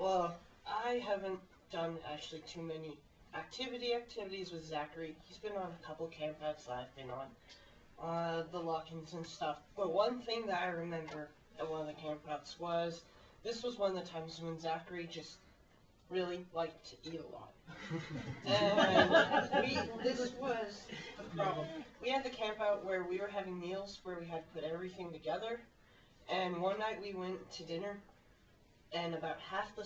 Well, I haven't done actually too many activities with Zachary. He's been on a couple campouts that I've been on, the lock-ins and stuff. But one thing that I remember at one of the campouts was, this was one of the times when Zachary just really liked to eat a lot. And this was the problem. We had the campout where we were having meals where we had to put everything together. And one night we went to dinner, and about half the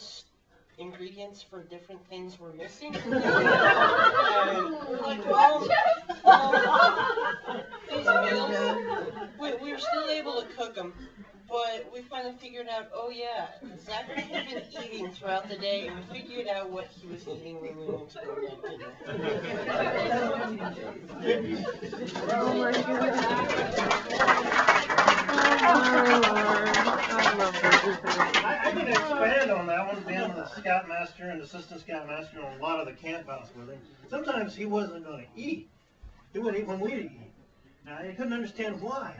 ingredients for different things were missing. And we're like, these meals, we were still able to cook them, but we finally figured out, oh yeah, Zachary had been eating throughout the day, and we figured out what he was eating when we went to go get dinner. Oh my I can expand on that one, being the scoutmaster and assistant scoutmaster on a lot of the campouts with him. Sometimes he wasn't going to eat. He wouldn't eat when we'd eat. Now, I couldn't understand why.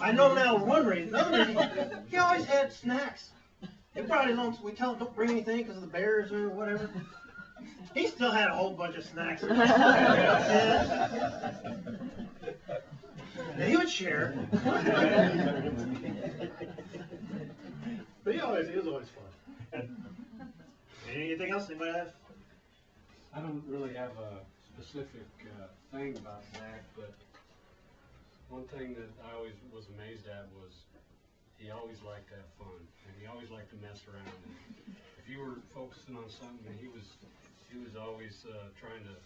I know now one reason. He always had snacks. He probably don't, we tell him don't bring anything because of the bears or whatever. He still had a whole bunch of snacks. And he would share. But it was always fun. Anything else anybody have? I don't really have a specific thing about Zach, but one thing that I always was amazed at was he always liked to have fun, and he always liked to mess around. And if you were focusing on something, he was always trying to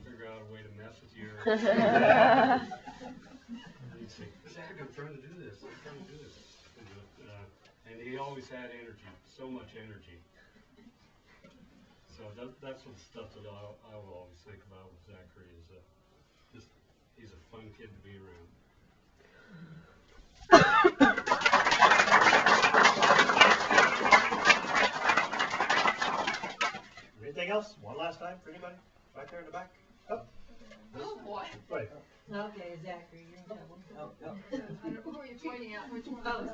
figure out a way to mess with you. And he'd say, Zach, I'm trying to do this. I'm trying to do this. And he always had energy, so much energy. So that's what stuff that I will always think about with Zachary is just he's a fun kid to be around. Anything else? One last time for anybody? Right there in the back. Oh, Oh boy. Right. Okay, Zachary, you're in trouble. Who are you pointing at? Which one? Oh,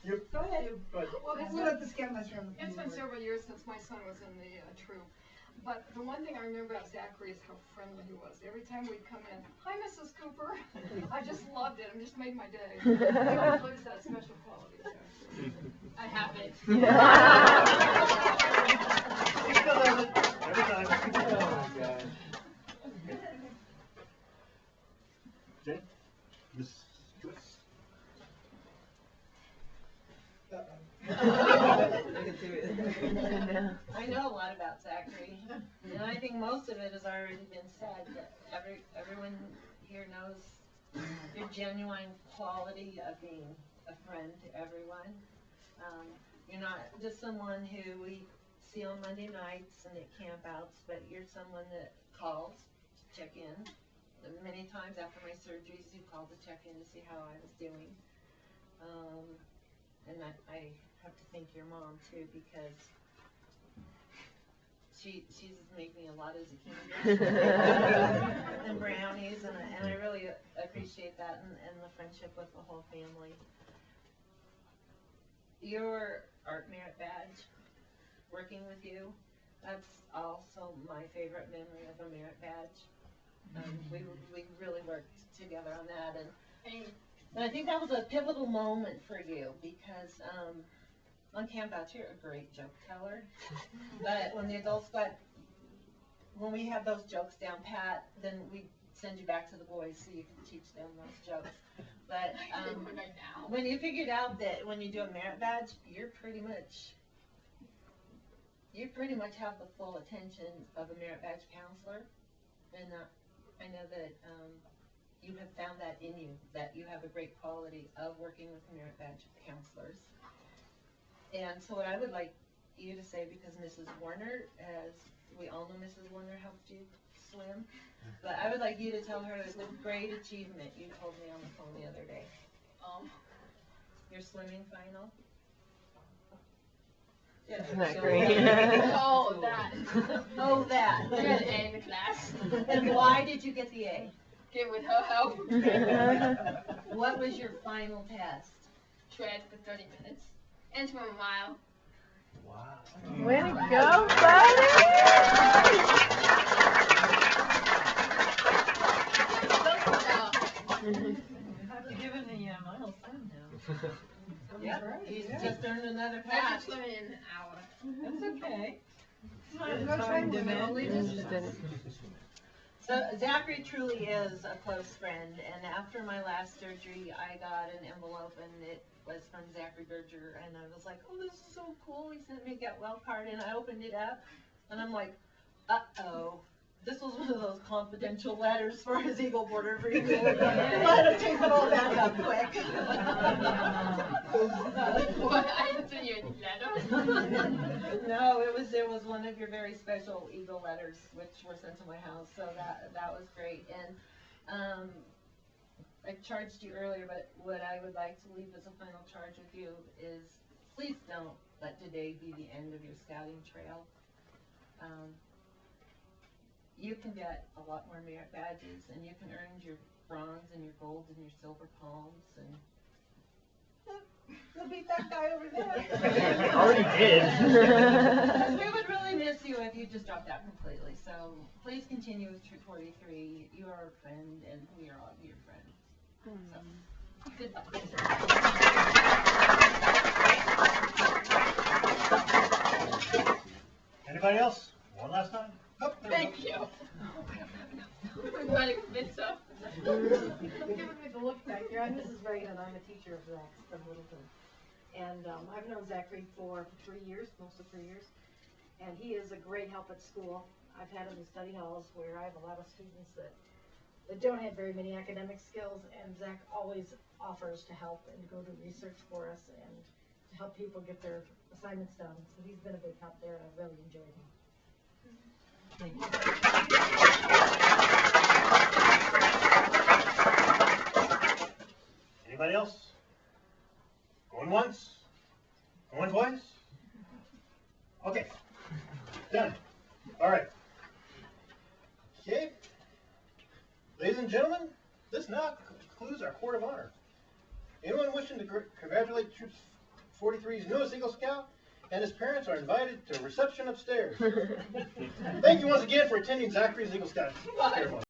You. go ahead. Go ahead. Well, We'll let the scoutmaster on the it's been several years since my son was in the troop. But the one thing I remember about Zachary is how friendly he was. Every time we'd come in, hi, Mrs. Cooper. I just loved it. It just made my day. He always had a special quality. So. I have it. He still does it. Every time. Oh, my God. Jen? Miss Joyce? I know a lot about Zachary, and I think most of it has already been said. That everyone here knows your genuine quality of being a friend to everyone. You're not just someone who we see on Monday nights and at campouts, but you're someone that calls to check in. Many times after my surgeries, you called to check in to see how I was doing. And I have to thank your mom too, because she's made me a lot of zucchini and brownies, and I really appreciate that and the friendship with the whole family. Your art merit badge, working with you, that's also my favorite memory of a merit badge. We really worked together on that, and I think that was a pivotal moment for you, because on campouts you're a great joke teller, but when the adults when we have those jokes down pat, then we send you back to the boys so you can teach them those jokes. But when you figured out that when you do a merit badge, you pretty much have the full attention of a merit badge counselor, and I know that you have found that in you, that you have a great quality of working with merit badge counselors. And so what I would like you to say, because Mrs. Warner, as we all know, Mrs. Warner helped you swim, but I would like you to tell her the great achievement you told me on the phone the other day. Your swimming final. Isn't that great? Oh, that. Oh, that. I got an A in the class. And why did you get the A? Get with her help. What was your final test? Tread for 30 minutes. And swim a mile. Wow. Way to go, buddy! Have to give him the milestone now. Yep, He's just earned another patch. Just went in an hour. That's okay. No time demand. So Zachary truly is a close friend, and after my last surgery, I got an envelope, and it was from Zachary Berger, and I was like, oh, this is so cool. He sent me a get well card, and I opened it up, and I'm like, uh-oh. This was one of those confidential letters for his Eagle Border Breed. Let him take it all back up quick. What? I didn't send you a letter. No, it was one of your very special Eagle letters, which were sent to my house. So that was great. And I charged you earlier, but what I would like to leave as a final charge with you is, please don't let today be the end of your scouting trail. You can get a lot more merit badges, and you can earn your bronze and your gold and your silver palms, and you'll beat that guy over there. Already did. We would really miss you if you just dropped out completely. So please continue with Troop 43. You are a friend, and we are all your friends. So, good luck. Anybody else? One last time? Oh, Thank you. I'm trying to convince her. Giving me the look back here. I'm Mrs. Ray, and I'm a teacher of Zach's from Littleton. And I've known Zachary for 3 years, most of 3 years. And he is a great help at school. I've had him in study halls where I have a lot of students that don't have very many academic skills, and Zach always offers to help and go do research for us and to help people get their assignments done. So he's been a big help there, and I've really enjoyed him. Thank you. Anybody else? Going once? Going twice? Okay. Done. All right. Okay. Ladies and gentlemen, this now concludes our Court of Honor. Anyone wishing to congratulate Troop 43's newest Eagle Scout and his parents are invited to a reception upstairs. Thank you once again for attending Zachary's Eagle Scout ceremony.